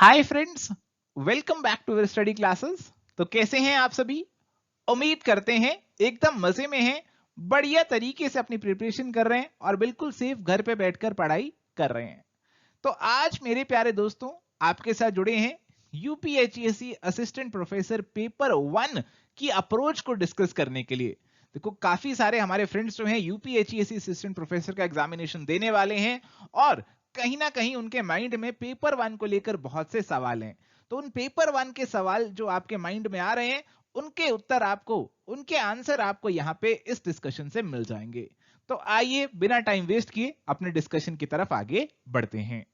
Hi friends, welcome back to our study classes. तो कैसे हैं आप सभी? उम्मीद करते हैं एकदम मजे में हैं, बढ़िया तरीके से अपनी प्रिपरेशन कर रहे हैं और बिल्कुल सेफ घर पे बैठकर पढ़ाई कर रहे हैं। तो आज मेरे प्यारे दोस्तों आपके साथ जुड़े हैं यूपीएचएससी असिस्टेंट प्रोफेसर पेपर 1 की अप्रोच को डिस्कस करने के लिए। देखो, काफी सारे हमारे फ्रेंड्स जो हैं यूपीएचएससी असिस्टेंट प्रोफेसर का एग्जामिनेशन देने वाले हैं और कहीं ना कहीं उनके माइंड में पेपर 1 को लेकर बहुत से सवाल हैं। तो उन पेपर 1 के सवाल जो आपके माइंड में आ रहे हैं, उनके उत्तर आपको, उनके आंसर आपको यहाँ पे इस डिस्कशन से मिल जाएंगे। तो आइए बिना टाइम वेस्ट किए अपने डिस्कशन की तरफ आगे बढ़ते हैं।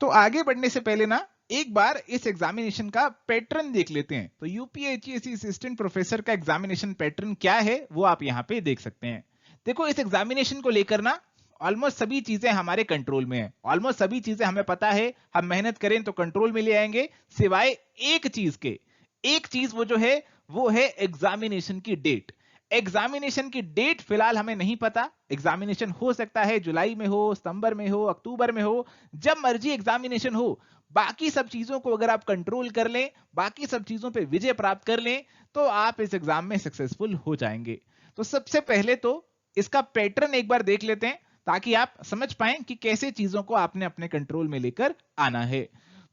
तो आगे बढ़ने से पहले ना एक बार इस एग्जामिनेशन का पैटर्न देख लेते हैं। तो यूपीएचएससी असिस्टेंट प्रोफेसर का एग्जामिनेशन पैटर्न क्या है वो आप यहाँ पे देख सकते हैं। देखो, इस एग्जामिनेशन को लेकर ना ऑलमोस्ट सभी चीजें हमारे कंट्रोल में है, ऑलमोस्ट सभी चीजें हमें पता है, हम मेहनत करें तो कंट्रोल में ले आएंगे, सिवाय एक चीज के। एक चीज वो जो है वो है एग्जामिनेशन की डेट। एग्जामिनेशन की डेट फिलहाल हमें नहीं पता। एग्जामिनेशन हो सकता है जुलाई में हो, सितंबर में हो, अक्टूबर में हो, जब मर्जी एग्जामिनेशन हो। बाकी सब चीजों को अगर आप कंट्रोल कर लें, बाकी सब चीजों पे विजय प्राप्त कर लें, तो आप इस एग्जाम में सक्सेसफुल हो जाएंगे। तो सबसे पहले तो इसका पैटर्न एक बार देख लेते हैं ताकि आप समझ पाएं कि कैसे चीजों को आपने अपने कंट्रोल में लेकर आना है।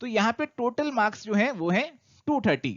तो यहां पे टोटल मार्क्स जो है वो है 230।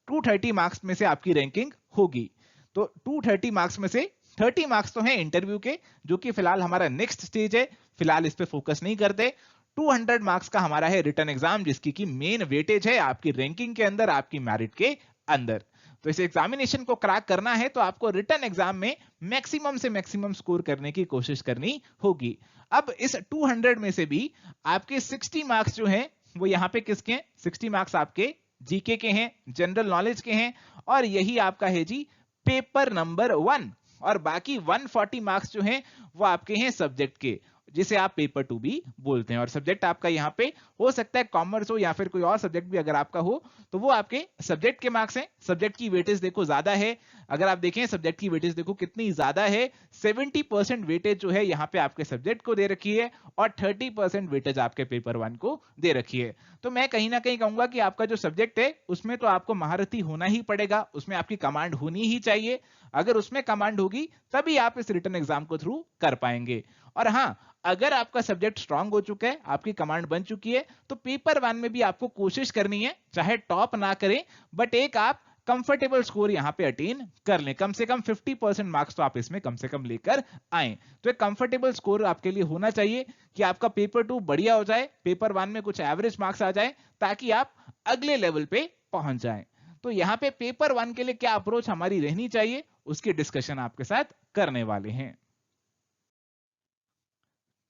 230 मार्क्स में से आपकी रैंकिंग होगी। तो 230 मार्क्स में से 30 मार्क्स तो हैं इंटरव्यू के, जो कि फिलहाल हमारा नेक्स्ट स्टेज है, फिलहाल इस पे फोकस नहीं करते। 200 मार्क्स का हमारा है रिटन एग्जाम, जिसकी की मेन वेटेज है आपकी रैंकिंग के अंदर, आपकी मेरिट के अंदर। तो इस एग्जामिनेशन को क्रैक करना है तो आपको रिटन एग्जाम में मैक्सिमम से मैक्सिमम स्कोर करने की कोशिश करनी होगी। अब इस 200 में से भी आपके 60 मार्क्स जो हैं वो यहाँ पे किसके हैं? 60 मार्क्स आपके जीके के हैं, जनरल नॉलेज के हैं, और यही आपका है जी पेपर नंबर 1। और बाकी 140 मार्क्स जो हैं वो आपके हैं सब्जेक्ट के, जिसे आप पेपर 2 भी बोलते हैं। और सब्जेक्ट आपका यहाँ पे हो सकता है कॉमर्स हो या फिर कोई और सब्जेक्ट भी अगर आपका हो, तो वो आपके सब्जेक्ट के मार्क्स हैं। सब्जेक्ट की वेटेज देखो ज्यादा है, अगर आप देखें सब्जेक्ट की वेटेज देखो कितनी ज्यादा है। 70% वेटेज जो है यहाँ पे आपके सब्जेक्ट को दे रखी है और 30% वेटेज आपके पेपर 1 को दे रखी है। तो मैं कहीं ना कहीं कहूंगा कि आपका जो सब्जेक्ट है उसमें तो आपको महारथी होना ही पड़ेगा, उसमें आपकी कमांड होनी ही चाहिए। अगर उसमें कमांड होगी तभी आप इस रिटन एग्जाम को थ्रू कर पाएंगे। और हाँ, अगर आपका सब्जेक्ट स्ट्रांग हो चुका है, आपकी कमांड बन चुकी है, तो पेपर 1 में भी आपको कोशिश करनी है, चाहे टॉप ना करें बट एक आप कंफर्टेबल स्कोर यहां पे अटेन कर लें। कम से कम 50% मार्क्स तो आप इसमें कम से कम लेकर आए। तो एक कंफर्टेबल स्कोर आपके लिए होना चाहिए कि आपका पेपर 2 बढ़िया हो जाए, पेपर 1 में कुछ एवरेज मार्क्स आ जाए, ताकि आप अगले लेवल पे पहुंच जाएं। तो यहां पे पेपर 1 के लिए क्या अप्रोच हमारी रहनी चाहिए, उसकी डिस्कशन आपके साथ करने वाले हैं।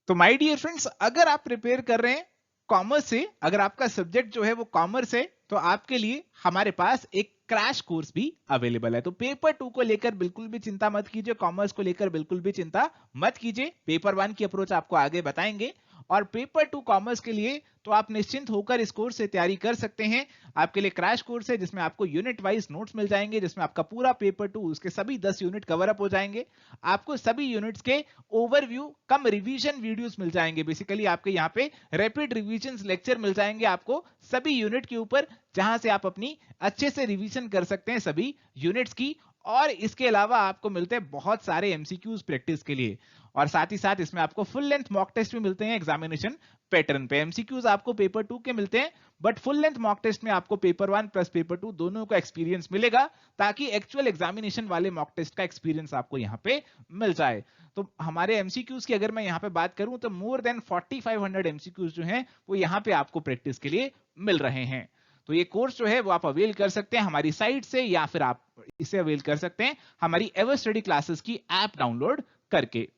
तो माय डियर फ्रेंड्स, अगर आप प्रिपेयर कर रहे हैं कॉमर्स से, अगर आपका सब्जेक्ट जो है वो कॉमर्स है, तो आपके लिए हमारे पास एक क्रैश कोर्स भी अवेलेबल है। तो पेपर 2 को लेकर बिल्कुल भी चिंता मत कीजिए, कॉमर्स को लेकर बिल्कुल भी चिंता मत कीजिए। पेपर 1 की अप्रोच आपको आगे बताएंगे, और पेपर 2 कॉमर्स के लिए तो आप निश्चिंत होकर इस कोर्स से तैयारी कर सकते हैं। आपके लिए क्रैश कोर्स है जिसमें आपको यूनिट वाइज नोट्स मिल जाएंगे, जिसमें आपका पूरा पेपर 2 उसके सभी 10 यूनिट कवर अप हो जाएंगे। आपको सभी यूनिट्स के ओवरव्यू कम रिवीजन वीडियोस मिल जाएंगे। बेसिकली आपके यहाँ पे रैपिड रिवीजन लेक्चर मिल जाएंगे आपको सभी यूनिट के ऊपर, जहां से आप अपनी अच्छे से रिवीजन कर सकते हैं सभी यूनिट्स की। और इसके अलावा आपको मिलते हैं बहुत सारे एमसीक्यूज प्रैक्टिस के लिए, और साथ ही साथ इसमें आपको फुल लेंथ मॉक टेस्ट भी मिलते हैं एग्जामिनेशन पैटर्न पे। एमसीक्यूज आपको पेपर 2 के मिलते हैं, but full length mock test में आपको पेपर 1 प्लस पेपर 2 दोनों का एक्सपीरियंस मिलेगा, ताकि एक्चुअल एग्जामिनेशन वाले मॉक टेस्ट का एक्सपीरियंस आपको यहाँ पे मिल जाए। तो हमारे एमसीक्यूज की अगर मैं यहाँ पे बात करूं तो मोर देन 4500 एमसीक्यूज जो हैं वो यहाँ पे आपको प्रैक्टिस के लिए मिल रहे हैं। तो ये कोर्स जो है वो आप अवेल कर सकते हैं हमारी साइट से, या फिर आप इसे अवेल कर सकते हैं हमारी एवर स्टडी क्लासेस की ऐप डाउनलोड करके।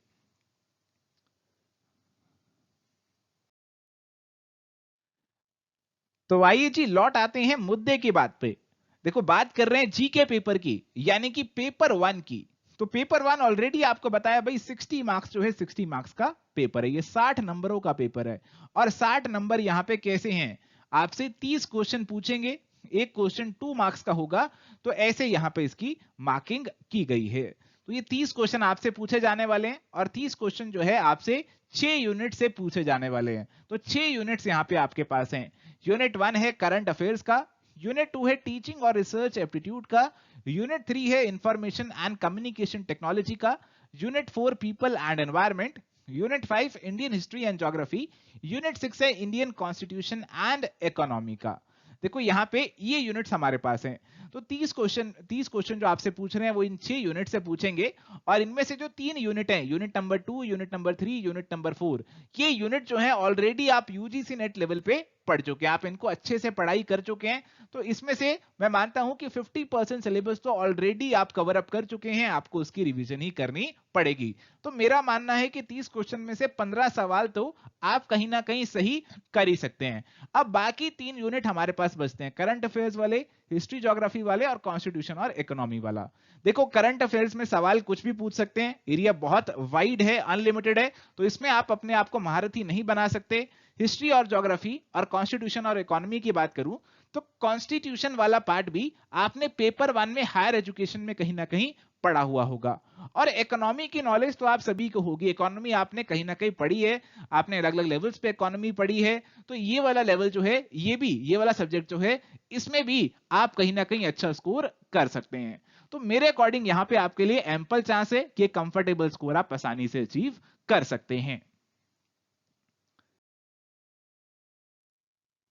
तो आइए जी लौट आते हैं मुद्दे की बात पे। देखो, बात कर रहे हैं जीके पेपर की, यानी कि पेपर 1 की। तो पेपर 1 ऑलरेडी आपको बताया भाई 60 मार्क्स जो है 60 मार्क्स का पेपर है, ये 60 नंबरों का पेपर है। और 60 नंबर यहां पे कैसे हैं, आपसे 30 क्वेश्चन पूछेंगे, एक क्वेश्चन 2 मार्क्स का होगा। तो ऐसे यहां पे इसकी मार्किंग की गई है। तो ये 30 क्वेश्चन आपसे पूछे जाने वाले हैं और 30 क्वेश्चन जो है आपसे 6 यूनिट से पूछे जाने वाले हैं। तो 6 यूनिट्स यहाँ पे आपके पास हैं। यूनिट 1 है करंट अफेयर्स का, यूनिट 2 है टीचिंग और रिसर्च एप्टीट्यूड का, यूनिट 3 है इंफॉर्मेशन एंड कम्युनिकेशन टेक्नोलॉजी का, unit 4 people and environment, unit 5 Indian history and geography, unit 6 है इंडियन कॉन्स्टिट्यूशन एंड इकोनॉमी का। देखो यहाँ पे ये यूनिट्स हमारे पास हैं। तो 30 क्वेश्चन जो आपसे पूछ रहे हैं वो इन 6 यूनिट से पूछेंगे और इनमें से जो 3 यूनिट हैं, unit number 2, unit number 3, unit number 4, ये यूनिट जो है ऑलरेडी आप यूजीसी नेट लेवल पे पढ़ चुके हैं, आप इनको अच्छे से पढ़ाई कर चुके हैं। तो इसमें से मैं मानता हूं कि 50% सिलेबस तो ऑलरेडी आप कवर अप कर चुके हैं, आपको उसकी रिवीजन ही करनी पड़ेगी। तो मेरा मानना है कि 30 क्वेश्चन में से 15 सवाल तो आप कहीं ना कहीं सही कर ही सकते हैं। अब बाकी 3 यूनिट हमारे पास बचते हैं, करंट अफेयर्स वाले, हिस्ट्री ज्योग्राफी वाले और कॉन्स्टिट्यूशन और इकोनॉमी वाला। देखो करंट अफेयर्स में सवाल कुछ भी पूछ सकते हैं, एरिया बहुत वाइड है, अनलिमिटेड है, तो इसमें आप अपने आप को महारथी नहीं बना सकते। हिस्ट्री और ज्योग्राफी और कॉन्स्टिट्यूशन और इकोनॉमी की बात करूं तो कॉन्स्टिट्यूशन वाला पार्ट भी आपने पेपर 1 में हायर एजुकेशन में कहीं ना कहीं पढ़ा हुआ होगा। और इकोनॉमी की नॉलेज तो आप सभी को होगी, इकोनॉमी आपने कहीं ना कहीं पढ़ी है, आपने अलग अलग लेवल्स पे इकोनॉमी पढ़ी है। तो ये वाला लेवल जो है, ये वाला सब्जेक्ट जो है, इसमें भी आप कहीं ना कहीं अच्छा स्कोर कर सकते हैं। तो मेरे अकॉर्डिंग यहाँ पे आपके लिए एम्पल चांस है कि कंफर्टेबल स्कोर आप आसानी से अचीव कर सकते हैं।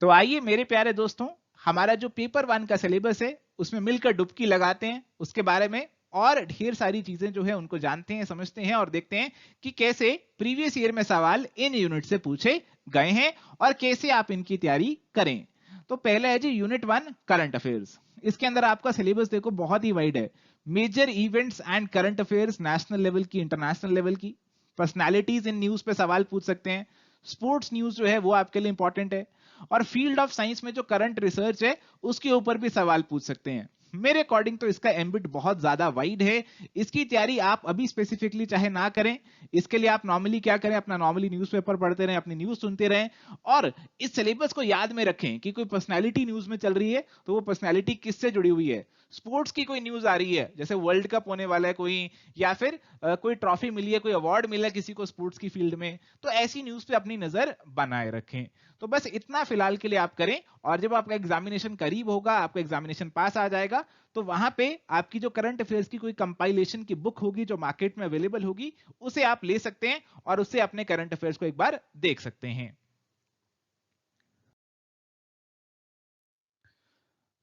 तो आइए मेरे प्यारे दोस्तों, हमारा जो पेपर 1 का सिलेबस है उसमें मिलकर डुबकी लगाते हैं, उसके बारे में और ढेर सारी चीजें जो है उनको जानते हैं, समझते हैं और देखते हैं कि कैसे प्रीवियस ईयर में सवाल इन यूनिट से पूछे गए हैं और कैसे आप इनकी तैयारी करें। तो पहला है जी यूनिट 1 करंट अफेयर्स। इसके अंदर आपका सिलेबस देखो बहुत ही वाइड है। Major events and current affairs, national level की, इंटरनेशनल लेवल की। पर्सनैलिटीज इन न्यूज पे सवाल पूछ सकते हैं। स्पोर्ट्स न्यूज जो है वो आपके लिए इंपॉर्टेंट है। और फील्ड ऑफ साइंस में जो करंट रिसर्च है उसके ऊपर भी सवाल पूछ सकते हैं। मेरे अकॉर्डिंग तो इसका एम्बिट बहुत ज्यादा वाइड है। इसकी तैयारी आप अभी स्पेसिफिकली चाहे ना करें, इसके लिए आप नॉर्मली क्या करें, अपना नॉर्मली न्यूज़पेपर पढ़ते रहें, अपनी न्यूज सुनते रहें और इस सिलेबस को याद में रखें कि कोई पर्सनैलिटी न्यूज में चल रही है तो वो पर्सनैलिटी किससे जुड़ी हुई है। स्पोर्ट्स की कोई न्यूज आ रही है, जैसे वर्ल्ड कप होने वाला है कोई, या फिर कोई ट्रॉफी मिली है, कोई अवार्ड मिला है किसी को स्पोर्ट्स की फील्ड में, तो ऐसी न्यूज पे अपनी नजर बनाए रखें। तो बस इतना फिलहाल के लिए आप करें और जब आपका एग्जामिनेशन करीब होगा, आपका एग्जामिनेशन पास आ जाएगा, तो वहां पे आपकी जो करंट अफेयर्स की कोई कंपाइलेशन की बुक होगी जो मार्केट में अवेलेबल होगी, उसे आप ले सकते हैं और उससे अपने करंट अफेयर्स को एक बार देख सकते हैं।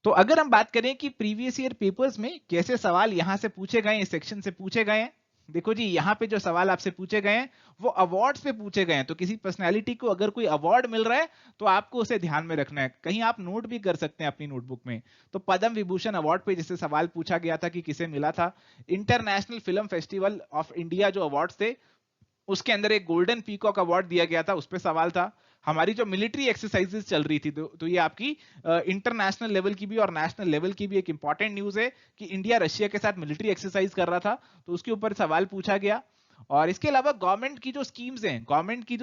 तो अगर हम बात करें कि प्रीवियस ईयर पेपर्स में कैसे सवाल यहां से पूछे गए, इस सेक्शन से पूछे गए हैं, देखो जी यहाँ पे जो सवाल आपसे पूछे गए हैं वो अवार्ड्स पे पूछे गए हैं। तो किसी पर्सनैलिटी को अगर कोई अवार्ड मिल रहा है तो आपको उसे ध्यान में रखना है, कहीं आप नोट भी कर सकते हैं अपनी नोटबुक में। तो पद्म विभूषण अवार्ड पे जिससे सवाल पूछा गया था कि किसे मिला था, international film festival of India जो अवार्ड्स थे उसके अंदर एक गोल्डन पीकॉक अवार्ड दिया गया था, उस पर सवाल था। हमारी जो मिलिट्री एक्सरसाइजेस चल रही थी तो ये आपकी इंटरनेशनल लेवल की भी और नेशनल लेवल की भी एक इंपॉर्टेंट न्यूज है कि इंडिया रशिया के साथ मिलिट्री एक्सरसाइज कर रहा था, तो उसके ऊपर सवाल पूछा गया। और इसके अलावा गवर्नमेंट की जो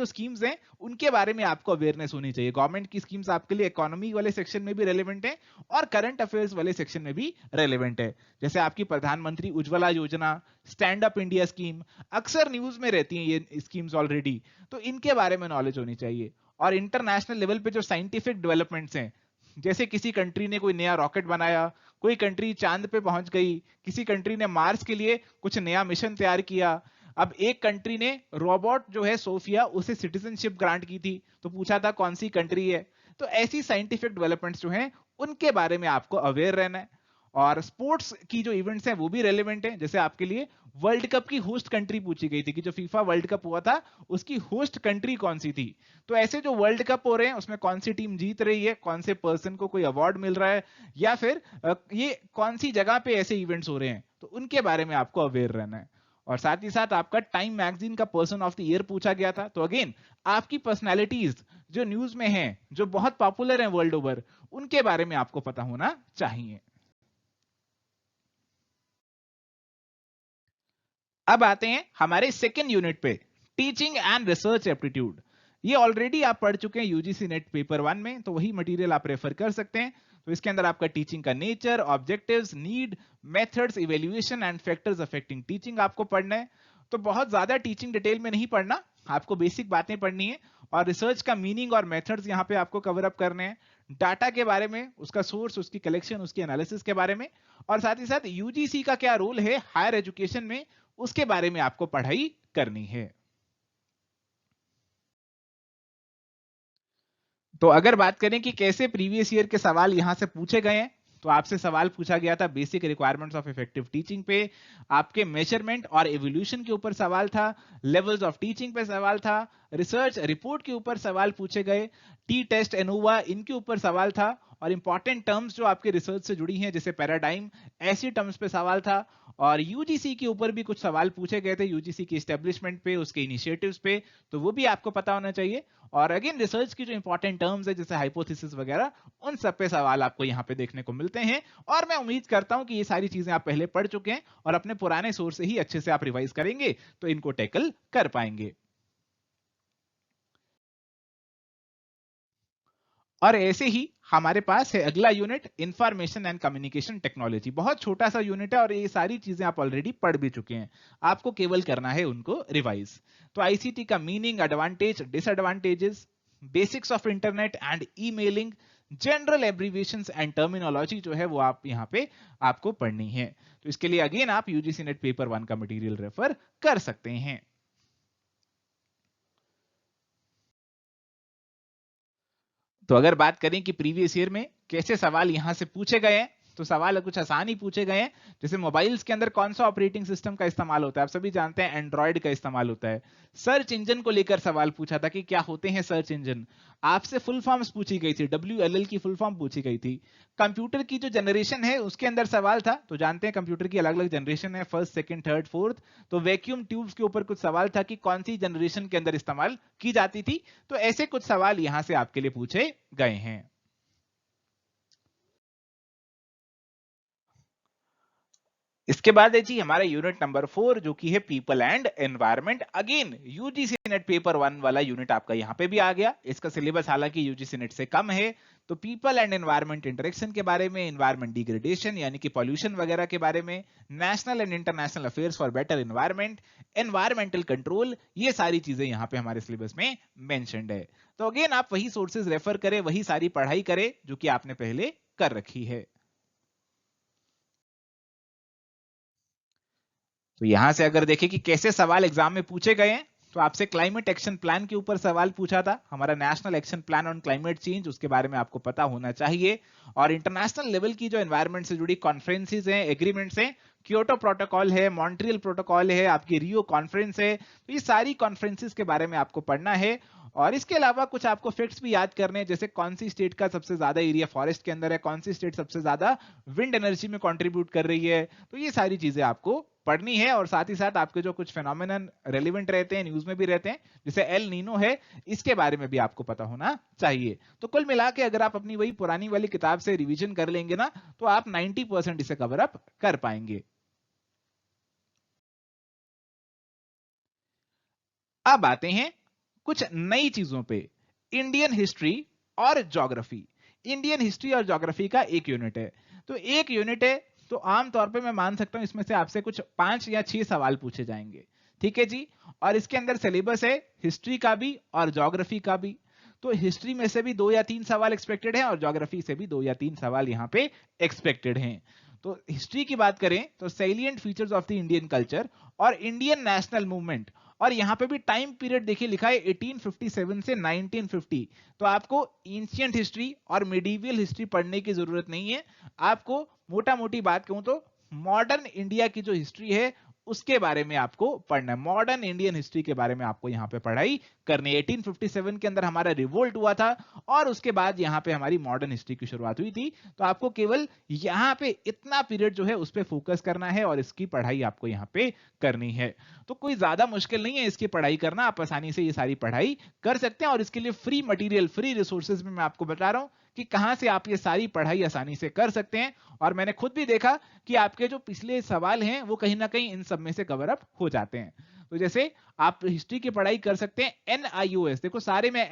स्कीम्स हैं उनके बारे में आपको अवेयरनेस होनी चाहिए। गवर्नमेंट की स्कीम्स आपके लिए इकोनॉमी वाले सेक्शन में भी रेलेवेंट है और करंट अफेयर्स वाले सेक्शन में भी रेलेवेंट है। जैसे आपकी प्रधानमंत्री उज्ज्वला योजना, स्टैंड अप इंडिया स्कीम, अक्सर न्यूज में रहती हैं ये स्कीम्स ऑलरेडी, तो इनके बारे में नॉलेज होनी चाहिए। और इंटरनेशनल लेवल पे जो साइंटिफिक डेवलपमेंट्स हैं, जैसे किसी कंट्री ने कोई नया रॉकेट बनाया, कोई कंट्री चांद पे पहुंच गई, किसी कंट्री ने मार्स के लिए कुछ नया मिशन तैयार किया, अब एक कंट्री ने रोबोट जो है सोफिया उसे सिटीजनशिप ग्रांट की थी, तो पूछा था कौन सी कंट्री है। तो ऐसी साइंटिफिक डेवलपमेंट्स जो हैं उनके बारे में आपको अवेयर रहना है। और स्पोर्ट्स की जो इवेंट्स हैं वो भी रेलेवेंट है। जैसे आपके लिए वर्ल्ड कप की होस्ट कंट्री पूछी गई थी कि जो फीफा वर्ल्ड कप हुआ था उसकी होस्ट कंट्री कौन सी थी। तो ऐसे जो वर्ल्ड कप हो रहे हैं उसमें कौन सी टीम जीत रही है, कौन से पर्सन को कोई अवार्ड मिल रहा है, या फिर ये कौन सी जगह पे ऐसे इवेंट्स हो रहे हैं, तो उनके बारे में आपको अवेयर रहना है। और साथ ही साथ आपका टाइम मैगजीन का पर्सन ऑफ द ईयर पूछा गया था। तो अगेन आपकी पर्सनैलिटीज जो न्यूज में हैं, जो बहुत पॉपुलर हैं वर्ल्ड ओवर, उनके बारे में आपको पता होना चाहिए। अब आते हैं हमारे सेकेंड यूनिट पे, टीचिंग एंड रिसर्च एप्टीट्यूड। ये ऑलरेडी आप पढ़ चुके हैं यूजीसी नेट पेपर 1 में, तो वही मटेरियल आप रेफर कर सकते हैं। तो इसके अंदर आपका टीचिंग का nature, objectives, need, methods, evaluation and factors affecting teaching आपको पढ़ना है। तो बहुत ज्यादा टीचिंग डिटेल में नहीं पढ़ना, आपको बेसिक बातें पढ़नी है और रिसर्च का मीनिंग और मेथड्स यहाँ पे आपको कवर अप करने हैं, डाटा के बारे में, उसका सोर्स, उसकी कलेक्शन, उसकी एनालिसिस के बारे में, और साथ ही साथ यूजीसी का क्या रोल है हायर एजुकेशन में, उसके बारे में आपको पढ़ाई करनी है। तो अगर बात करें कि कैसे प्रीवियस ईयर के सवाल यहां से पूछे गए हैं, तो आपसे सवाल पूछा गया था basic requirements of effective teaching पे, आपके मेजरमेंट और एवोल्यूशन के ऊपर सवाल था, लेवल्स ऑफ टीचिंग पे सवाल था, रिसर्च रिपोर्ट के ऊपर सवाल पूछे गए, टी टेस्ट, एनोवा, इनके ऊपर सवाल था, और इंपॉर्टेंट टर्म्स जो आपके रिसर्च से जुड़ी हैं जैसे पैराडाइम, ऐसी टर्म्स पे सवाल था, और यूजीसी के ऊपर भी कुछ सवाल पूछे गए थे, यूजीसी की एस्टेब्लिशमेंट पे, उसके इनिशिएटिव्स पे, तो वो भी आपको पता होना चाहिए। और अगेन रिसर्च की जो इंपॉर्टेंट टर्म्स है जैसे हाइपोथेसिस वगैरह, उन सब पे सवाल आपको यहाँ पे देखने को मिलते हैं, और मैं उम्मीद करता हूं कि ये सारी चीजें आप पहले पढ़ चुके हैं और अपने पुराने सोर्स से ही अच्छे से आप रिवाइज करेंगे तो इनको टैकल कर पाएंगे। और ऐसे ही हमारे पास है अगला unit, information and communication technology. बहुत छोटा सा यूनिट है और ये सारी चीजें आप ऑलरेडी पढ़ भी चुके हैं, आपको केवल करना है उनको रिवाइज। तो आईसीटी का meaning, advantage, disadvantages, basics of internet and emailing, general abbreviations and terminology जो है वो आप यहाँ पे आपको पढ़नी है। तो इसके लिए अगेन आप यूजीसी नेट पेपर 1 का मटेरियल रेफर कर सकते हैं। तो अगर बात करें कि प्रीवियस ईयर में कैसे सवाल यहां से पूछे गए हैं, तो सवाल कुछ आसान ही पूछे गए हैं। जैसे मोबाइल्स के अंदर कौन सा ऑपरेटिंग सिस्टम का इस्तेमाल होता है, आप सभी जानते हैं एंड्रॉइड का इस्तेमाल होता है। सर्च इंजन को लेकर सवाल पूछा था कि क्या होते हैं सर्च इंजन, आपसे फुल फॉर्म्स पूछी गई थी, WLL की फुल फॉर्म पूछी गई थी। कंप्यूटर की जो जनरेशन है उसके अंदर सवाल था, तो जानते हैं कंप्यूटर की अलग अलग जनरेशन है, फर्स्ट, सेकंड, थर्ड, फोर्थ। तो वैक्यूम ट्यूब्स के ऊपर कुछ सवाल था कि कौन सी जनरेशन के अंदर इस्तेमाल की जाती थी। तो ऐसे कुछ सवाल यहां से आपके लिए पूछे गए हैं। इसके बाद है जी हमारा यूनिट नंबर 4 जो कि है people and environment. Again UGC net paper 1 वाला यूनिट आपका यहाँ पे भी आ गया। इसका सिलेबस हालांकि यूजीसी नेट से कम है। तो पीपल एंड एनवायरनमेंट इंटरेक्शन के बारे में, एनवायरनमेंट डिग्रेडेशन यानी कि पॉल्यूशन वगैरह के बारे में, national and international affairs for better environment, environmental control, ये सारी चीजें यहाँ पे हमारे सिलेबस में मेंशन्ड है। तो अगेन आप वही सोर्सेज रेफर करें, वही सारी पढ़ाई करें जो कि आपने पहले कर रखी है। तो यहां से अगर देखें कि कैसे सवाल एग्जाम में पूछे गए हैं, तो आपसे क्लाइमेट एक्शन प्लान के ऊपर सवाल पूछा था, हमारा national action plan on climate change, उसके बारे में आपको पता होना चाहिए। और इंटरनेशनल लेवल की जो एनवायरनमेंट से जुड़ी कॉन्फ्रेंसेज हैं, एग्रीमेंट्स हैं, क्योटो प्रोटोकॉल है, मॉन्ट्रियल प्रोटोकॉल है, आपकी रियो कॉन्फ्रेंस है, तो ये सारी कॉन्फ्रेंसेज के बारे में आपको पढ़ना है। और इसके अलावा कुछ आपको फैक्ट्स भी याद करने हैं, जैसे कौन सी स्टेट का सबसे ज्यादा एरिया फॉरेस्ट के अंदर है, कौन सी स्टेट सबसे ज्यादा विंड एनर्जी में कंट्रीब्यूट कर रही है। तो ये सारी चीजें आपको पढ़नी है। और साथ ही साथ आपके जो कुछ फेनोमेनन रेलिवेंट रहते हैं, न्यूज में भी रहते हैं, जैसे एल नीनो है, इसके बारे में भी आपको पता होना चाहिए। तो कुल मिला के अगर आप अपनी वही पुरानी वाली किताब से रिवीजन कर लेंगे ना, तो आप 90% इसे कवर अप कर पाएंगे। अब आते हैं कुछ नई चीजों पे। इंडियन हिस्ट्री और ज्योग्राफी। इंडियन हिस्ट्री और ज्योग्राफी का एक यूनिट है। तो एक यूनिट है, तो आमतौर पे मैं मान सकता हूं इसमें से आपसे कुछ 5 या 6 सवाल पूछे जाएंगे। ठीक है जी। और इसके अंदर सिलेबस है हिस्ट्री का भी और ज्योग्राफी का भी। तो हिस्ट्री में से भी 2 या 3 सवाल एक्सपेक्टेड है और ज्योग्राफी से भी 2 या 3 सवाल यहाँ पे एक्सपेक्टेड हैं। तो हिस्ट्री की बात करें तो salient features of the Indian culture और इंडियन नेशनल मूवमेंट, और यहां पे भी टाइम पीरियड देखिए लिखा है 1857 से 1950। तो आपको एंशिएंट हिस्ट्री और मिडीवियल हिस्ट्री पढ़ने की जरूरत नहीं है। आपको मोटा मोटी बात कहूं तो मॉडर्न इंडिया की जो हिस्ट्री है उसके बारे में आपको पढ़ना है। मॉडर्न इंडियन हिस्ट्री के बारे में आपको यहाँ पे पढ़ाई करनी है। 1857 के अंदर हमारा रिवोल्ट हुआ था और उसके बाद यहाँ पे हमारी मॉडर्न हिस्ट्री की शुरुआत हुई थी। तो आपको केवल यहाँ पे इतना पीरियड जो है उस पर फोकस करना है और इसकी पढ़ाई आपको यहाँ पे करनी है। तो कोई ज्यादा मुश्किल नहीं है इसकी पढ़ाई करना, आप आसानी से ये सारी पढ़ाई कर सकते हैं। और इसके लिए फ्री मटेरियल, फ्री रिसोर्सेज में मैं आपको बता रहा हूं कि कहां से आप ये सारी पढ़ाई आसानी से कर सकते हैं। और मैंने खुद भी देखा कि आपके जो पिछले सवाल हैं वो कहीं ना कहीं इन सब में से कवर अप हो जाते हैं। तो जैसे आप हिस्ट्री की पढ़ाई कर सकते हैं NIOS, देखो सारे मैं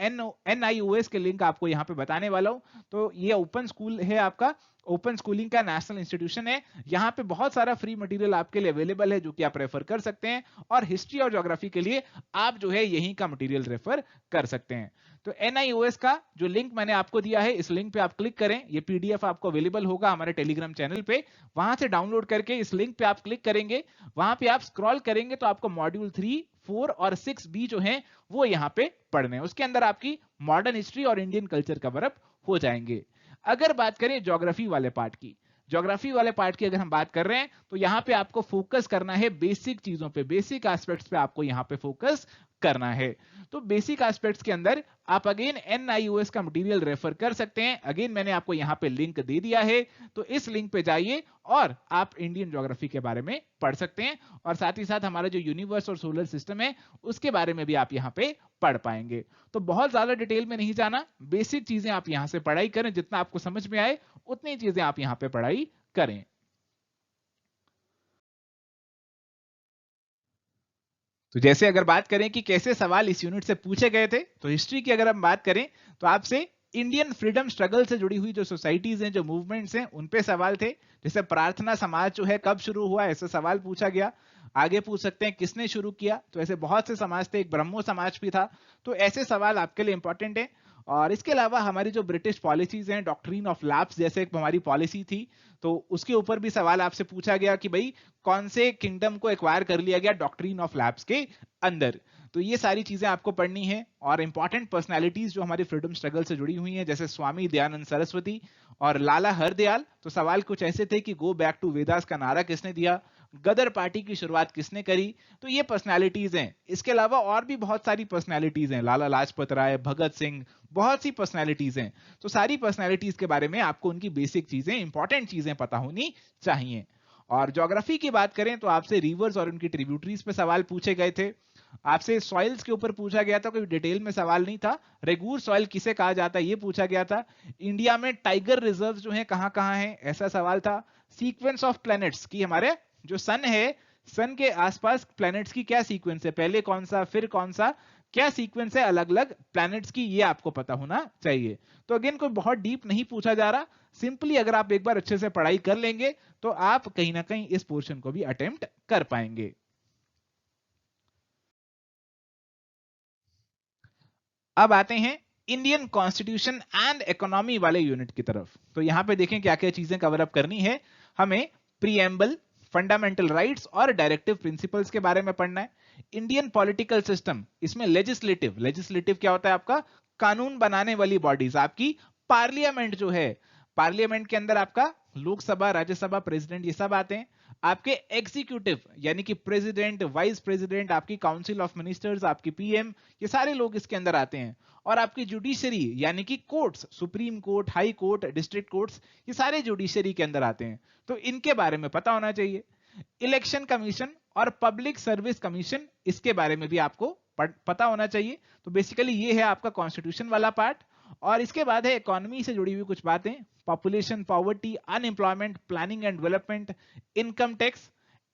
NIOS के लिंक आपको यहाँ पे बताने वाला हूँ। तो ये ओपन स्कूल है, आपका ओपन स्कूलिंग का नेशनल इंस्टीट्यूशन है। यहाँ पे बहुत सारा फ्री मटेरियल आपके लिए अवेलेबल है जो कि आप रेफर कर सकते हैं, और हिस्ट्री और ज्योग्राफी के लिए आप जो है यहीं का मटेरियल रेफर कर सकते हैं। तो NIOS का जो लिंक मैंने आपको दिया है, इस लिंक पे आप क्लिक करें, ये PDF आपको अवेलेबल होगा हमारे टेलीग्राम चैनल पे, वहां से डाउनलोड करके इस लिंक पे आप क्लिक करेंगे, वहां पे आप स्क्रॉल करेंगे तो आपको मॉड्यूल 3, 4 और 6B जो है वो यहाँ पे पढ़ने हैं। उसके अंदर आपकी मॉडर्न हिस्ट्री और इंडियन कल्चर कवर अप हो जाएंगे। अगर बात करें ज्योग्राफी वाले पार्ट की, ज्योग्राफी वाले पार्ट की अगर हम बात कर रहे हैं तो यहाँ पे आपको फोकस करना है बेसिक चीजों पे, बेसिक एस्पेक्ट्स पे आपको यहाँ पे फोकस करना है। तो बेसिक एस्पेक्ट्स के अंदर आप अगेन NIOS का मटेरियल रेफर कर सकते हैं। अगेन मैंने आपको यहाँ पे लिंक दे दिया है, तो इस लिंक पे जाइए और आप इंडियन ज्योग्राफी के बारे में पढ़ सकते हैं, और साथ ही साथ हमारा जो यूनिवर्स और सोलर सिस्टम है उसके बारे में भी आप यहाँ पे पढ़ पाएंगे। तो बहुत ज्यादा डिटेल में नहीं जाना, बेसिक चीजें आप यहाँ से पढ़ाई करें, जितना आपको समझ में आए उतनी चीजें आप यहाँ पे पढ़ाई करें। तो जैसे अगर बात करें कि कैसे सवाल इस यूनिट से पूछे गए थे, तो हिस्ट्री की अगर हम बात करें तो आपसे इंडियन फ्रीडम स्ट्रगल से जुड़ी हुई जो सोसाइटीज हैं, जो मूवमेंट्स हैं, उन पे सवाल थे। जैसे प्रार्थना समाज जो है कब शुरू हुआ, ऐसा सवाल पूछा गया। आगे पूछ सकते हैं किसने शुरू किया, तो ऐसे बहुत से समाज थे, एक ब्रह्मो समाज भी था। तो ऐसे सवाल आपके लिए इंपॉर्टेंट है। और इसके अलावा हमारी जो ब्रिटिश पॉलिसीज हैं, डॉक्ट्रिन ऑफ लैप्स जैसे एक हमारी पॉलिसी थी, तो उसके ऊपर भी सवाल आपसे पूछा गया कि भाई कौन से किंगडम को एक्वायर कर लिया गया डॉक्ट्रिन ऑफ लैप्स के अंदर। तो ये सारी चीजें आपको पढ़नी है। और इंपॉर्टेंट पर्सनालिटीज जो हमारी फ्रीडम स्ट्रगल से जुड़ी हुई हैं, जैसे स्वामी दयानंद सरस्वती और लाला हरदयाल। तो सवाल कुछ ऐसे थे कि गो बैक टू वेदास का नारा किसने दिया, गदर पार्टी की शुरुआत किसने करी। तो ये पर्सनालिटीज हैं। इसके अलावा और भी बहुत सारी पर्सनालिटीज हैं, लाला लाजपत राय, भगत सिंह, बहुत सी पर्सनालिटीज हैं। तो सारी पर्सनालिटीज के बारे में आपको उनकी बेसिक चीजें, इंपॉर्टेंट चीजें पता होनी चाहिए। और ज्योग्राफी की बात करें तो आपसे रिवर्स और उनकी ट्रिब्यूटरीज पे सवाल पूछे गए थे। आपसे सॉइल्स के ऊपर पूछा गया था, कोई डिटेल में सवाल नहीं था। रेगूर सॉइल किसे कहा जाता है ये पूछा गया था। इंडिया में टाइगर रिजर्व जो है कहां कहां है, ऐसा सवाल था। सीक्वेंस ऑफ प्लैनेट्स की, हमारे जो सन है, सन के आसपास प्लैनेट्स की क्या सीक्वेंस है, पहले कौन सा फिर कौन सा, क्या सीक्वेंस है अलग अलग प्लैनेट्स की, ये आपको पता होना चाहिए। तो अगेन कोई बहुत डीप नहीं पूछा जा रहा, सिंपली अगर आप एक बार अच्छे से पढ़ाई कर लेंगे तो आप कहीं ना कहीं इस पोर्शन को भी अटेम्प्ट कर पाएंगे। अब आते हैं इंडियन कॉन्स्टिट्यूशन एंड इकोनॉमी वाले यूनिट की तरफ। तो यहां पे देखें क्या क्या चीजें कवर अप करनी है हमें। प्रीएम्बल, फंडामेंटल राइट्स और डायरेक्टिव प्रिंसिपल्स के बारे में पढ़ना है। इंडियन पॉलिटिकल सिस्टम, इसमें लेजिस्लेटिव, लेजिस्लेटिव क्या होता है आपका, कानून बनाने वाली बॉडीज, आपकी पार्लियामेंट जो है, पार्लियामेंट के अंदर आपका लोकसभा, राज्यसभा, प्रेसिडेंट, ये सब आते हैं। आपके एग्जीक्यूटिव यानी कि प्रेसिडेंट, वाइस प्रेसिडेंट, आपकी काउंसिल ऑफ मिनिस्टर्स, आपकी PM, ये सारे लोग इसके अंदर आते हैं। और आपकी जुडिशरी यानी कि courts, supreme court, high court, district courts, ये सारे जुडिशरी के अंदर आते हैं। तो इनके बारे में पता होना चाहिए। इलेक्शन कमीशन और पब्लिक सर्विस कमीशन, इसके बारे में भी आपको पता होना चाहिए। तो बेसिकली ये है आपका कॉन्स्टिट्यूशन वाला पार्ट। और इसके बाद है इकोनॉमी से जुड़ी हुई कुछ बातें, population, poverty, unemployment, planning and development, income tax,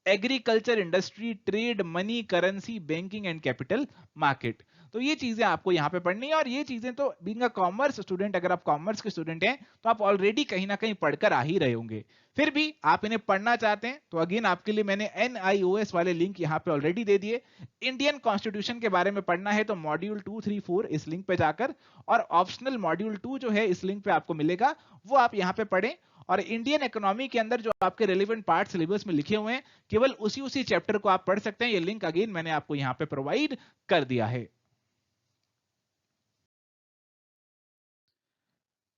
agriculture, industry, trade, money, currency, banking and capital market. तो ये चीजें आपको यहाँ पे पढ़नी है। और ये चीजें तो बीइंग अ कॉमर्स स्टूडेंट, अगर आप कॉमर्स के स्टूडेंट हैं तो आप ऑलरेडी कहीं ना कहीं पढ़कर आ ही रहे होंगे। फिर भी आप इन्हें पढ़ना चाहते हैं तो अगेन आपके लिए मैंने NIOS वाले लिंक यहाँ पे ऑलरेडी दे दिए। इंडियन कॉन्स्टिट्यूशन के बारे में पढ़ना है तो मॉड्यूल 2, 3, 4 इस लिंक पे जाकर, और ऑप्शनल मॉड्यूल 2 जो है इस लिंक पे आपको मिलेगा, वो आप यहाँ पे पढ़ें। और इंडियन इकोनॉमी के अंदर जो आपके रेलेवेंट पार्ट सिलेबस में लिखे हुए हैं, केवल उसी चैप्टर को आप पढ़ सकते हैं। ये लिंक अगेन मैंने आपको यहाँ पे प्रोवाइड कर दिया है।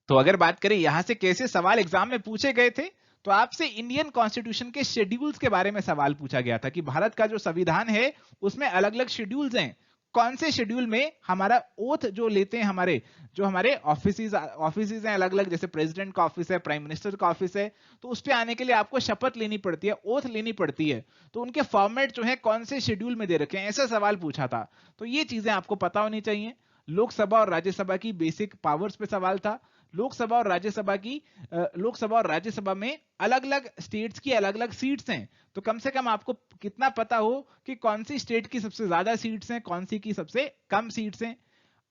तो अगर बात करें यहां से कैसे सवाल एग्जाम में पूछे गए थे, तो आपसे इंडियन कॉन्स्टिट्यूशन के शेड्यूल्स के बारे में सवाल पूछा गया था कि भारत का जो संविधान है उसमें अलग अलग शेड्यूल्स हैं। कौन से शेड्यूल में हमारा ओथ जो लेते हैं, हमारे जो हमारे ऑफिस हैं अलग अलग, जैसे प्रेसिडेंट का ऑफिस है, प्राइम मिनिस्टर का ऑफिस है, तो उस पे आने के लिए आपको शपथ लेनी पड़ती है, ओथ लेनी पड़ती है। तो उनके फॉर्मेट जो है कौन से शेड्यूल में दे रखे हैं, ऐसा सवाल पूछा था। तो ये चीजें आपको पता होनी चाहिए। लोकसभा और राज्यसभा की बेसिक पावर्स पे सवाल था। लोकसभा और राज्यसभा में अलग अलग स्टेट्स की अलग अलग सीट्स हैं, तो कम से कम आपको कितना पता हो कि कौन सी स्टेट की सबसे ज्यादा सीट्स हैं, कौन सी की सबसे कम सीट्स हैं।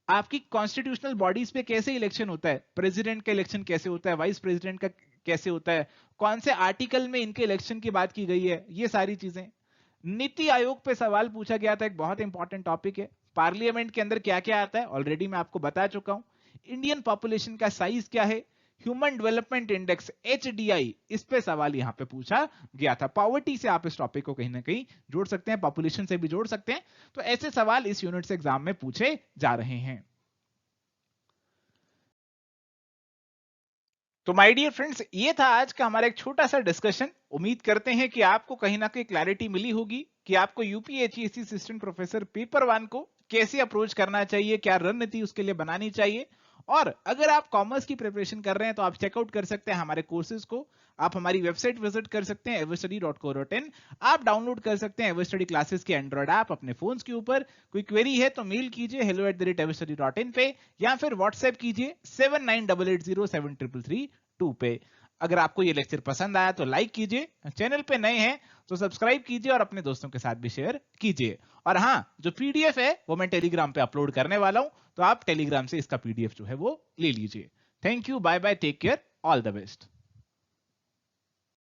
आपकी कॉन्स्टिट्यूशनल बॉडीज पे कैसे इलेक्शन होता है, प्रेसिडेंट का इलेक्शन कैसे होता है, वाइस प्रेसिडेंट का कैसे होता है, कौन से आर्टिकल में इनके इलेक्शन की बात की गई है, ये सारी चीजें। नीति आयोग पे सवाल पूछा गया था, एक बहुत इंपॉर्टेंट टॉपिक है। पार्लियामेंट के अंदर क्या क्या आता है ऑलरेडी मैं आपको बता चुका हूं। इंडियन पॉपुलेशन का साइज क्या है, ह्यूमन डेवलपमेंट इंडेक्स एचडीआई, इस पे सवाल यहां पे पूछा गया था। पॉवर्टी से आप इस टॉपिक को कहीं ना कहीं जोड़ सकते हैं, पॉपुलेशन से भी जोड़ सकते हैं। तो ऐसे सवाल इस यूनिट से एग्जाम में पूछे जा रहे हैं। तो माय डियर फ्रेंड्स, ये था आज का हमारा एक छोटा सा डिस्कशन। उम्मीद करते हैं कि आपको कहीं ना कहीं क्लैरिटी मिली होगी कि आपको यूपीएचईसी असिस्टेंट प्रोफेसर पेपर 1 को कैसे अप्रोच करना चाहिए, क्या रणनीति उसके लिए बनानी चाहिए। और अगर आप कॉमर्स की प्रिपरेशन कर रहे हैं तो आप चेकआउट कर सकते हैं हमारे कोर्सेज को। आप हमारी वेबसाइट विजिट कर सकते हैं everstudy.co.in। आप डाउनलोड कर सकते हैं एवरस्टडी क्लासेस के एंड्रॉइड ऐप अपने फोन्स के ऊपर। कोई क्वेरी है तो मेल कीजिए hello@everstudy.in पे, या फिर व्हाट्सएप कीजिए 7988073332 पे। अगर आपको ये लेक्चर पसंद आया तो लाइक कीजिए, चैनल पे नए हैं तो सब्सक्राइब कीजिए और अपने दोस्तों के साथ भी शेयर कीजिए। और हाँ, जो पीडीएफ है वो मैं टेलीग्राम पे अपलोड करने वाला हूं, तो आप टेलीग्राम से इसका पीडीएफ जो है वो ले लीजिए। Thank you, bye bye, take care, all the best.